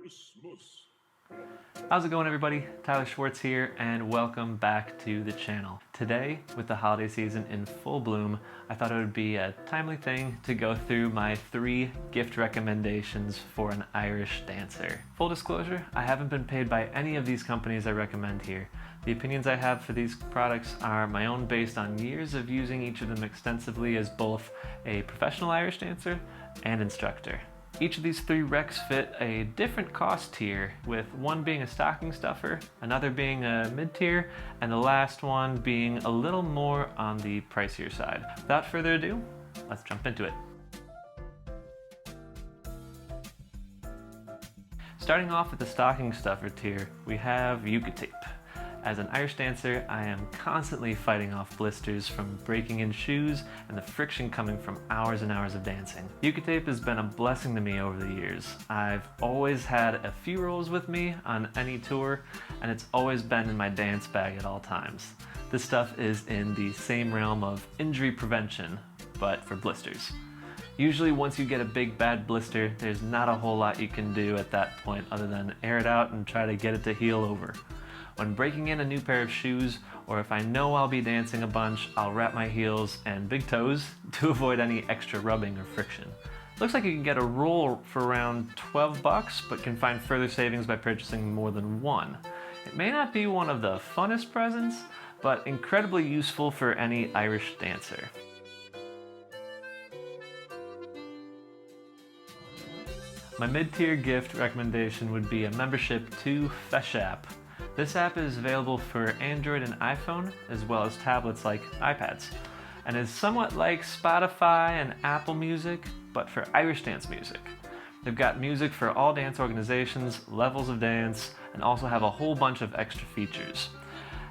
Christmas. How's it going, everybody? Tyler Schwartz here, and welcome back to the channel. Today, with the holiday season in full bloom, I thought it would be a timely thing to go through my 3 gift recommendations for an Irish dancer. Full disclosure, I haven't been paid by any of these companies I recommend here. The opinions I have for these products are my own based on years of using each of them extensively as both a professional Irish dancer and instructor. Each of these 3 recs fit a different cost tier, with one being a stocking stuffer, another being a mid-tier, and the last one being a little more on the pricier side. Without further ado, let's jump into it. Starting off with the stocking stuffer tier, we have Eucatape. As an Irish dancer, I am constantly fighting off blisters from breaking in shoes and the friction coming from hours and hours of dancing. Eucatape has been a blessing to me over the years. I've always had a few rolls with me on any tour, and it's always been in my dance bag at all times. This stuff is in the same realm of injury prevention, but for blisters. Usually once you get a big bad blister, there's not a whole lot you can do at that point other than air it out and try to get it to heal over. When breaking in a new pair of shoes, or if I know I'll be dancing a bunch, I'll wrap my heels and big toes to avoid any extra rubbing or friction. Looks like you can get a roll for around $12, but can find further savings by purchasing more than one. It may not be one of the funnest presents, but incredibly useful for any Irish dancer. My mid-tier gift recommendation would be a membership to FEISapp. This app is available for Android and iPhone, as well as tablets like iPads, and is somewhat like Spotify and Apple Music, but for Irish dance music. They've got music for all dance organizations, levels of dance, and also have a whole bunch of extra features.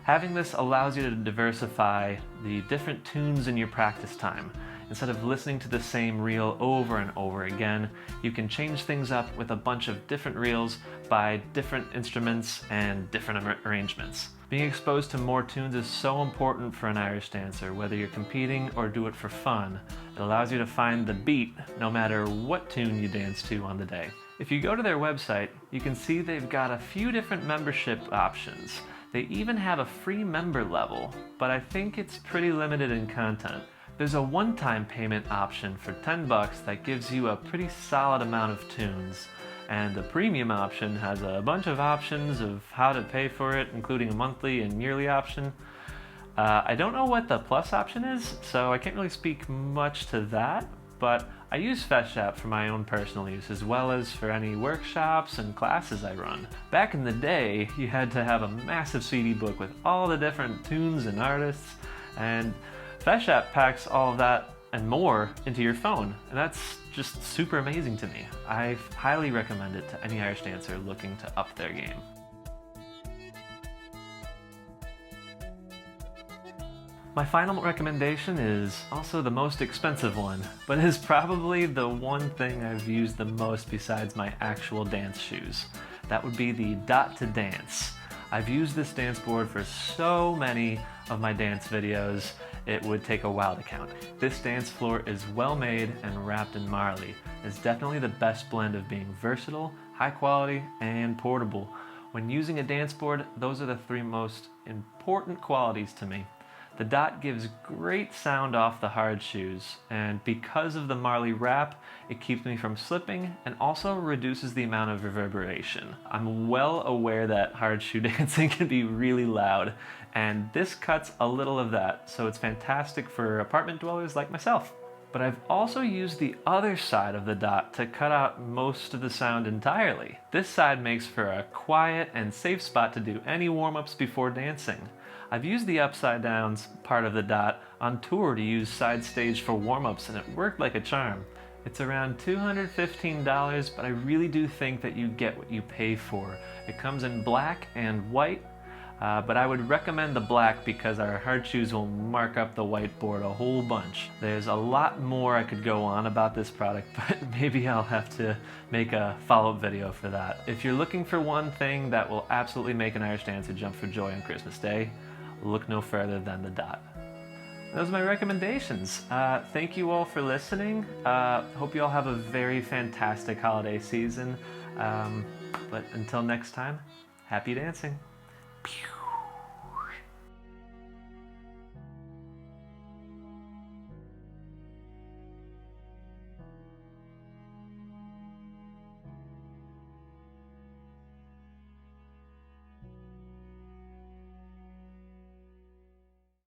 Having this allows you to diversify the different tunes in your practice time. Instead of listening to the same reel over and over again, you can change things up with a bunch of different reels by different instruments and different arrangements. Being exposed to more tunes is so important for an Irish dancer, whether you're competing or do it for fun. It allows you to find the beat no matter what tune you dance to on the day. If you go to their website, you can see they've got a few different membership options. They even have a free member level, but I think it's pretty limited in content. There's a one-time payment option for $10 that gives you a pretty solid amount of tunes. And the premium option has a bunch of options of how to pay for it, including a monthly and yearly option. I don't know what the plus option is, so I can't really speak much to that, but I use FEISapp for my own personal use, as well as for any workshops and classes I run. Back in the day, you had to have a massive CD book with all the different tunes and artists, and FEISapp packs all of that and more into your phone, and that's just super amazing to me. I highly recommend it to any Irish dancer looking to up their game. My final recommendation is also the most expensive one, but is probably the one thing I've used the most besides my actual dance shoes. That would be the Dot to Dance. I've used this dance board for so many of my dance videos, it would take a while to count. This dance floor is well made and wrapped in marley. It's definitely the best blend of being versatile, high quality, and portable. When using a dance board, those are the 3 most important qualities to me. The Dot gives great sound off the hard shoes, and because of the marley wrap, it keeps me from slipping and also reduces the amount of reverberation. I'm well aware that hard shoe dancing can be really loud, and this cuts a little of that, so it's fantastic for apartment dwellers like myself. But I've also used the other side of the Dot to cut out most of the sound entirely. This side makes for a quiet and safe spot to do any warm-ups before dancing. I've used the upside down part of the Dot on tour to use side stage for warm-ups, and it worked like a charm. It's around $215, but I really do think that you get what you pay for. It comes in black and white, but I would recommend the black because our hard shoes will mark up the whiteboard a whole bunch. There's a lot more I could go on about this product, but maybe I'll have to make a follow-up video for that. If you're looking for one thing that will absolutely make an Irish dancer jump for joy on Christmas Day, look no further than the Dot. Those are my recommendations. Thank you all for listening. Hope you all have a very fantastic holiday season. But until next time, happy dancing. Pew.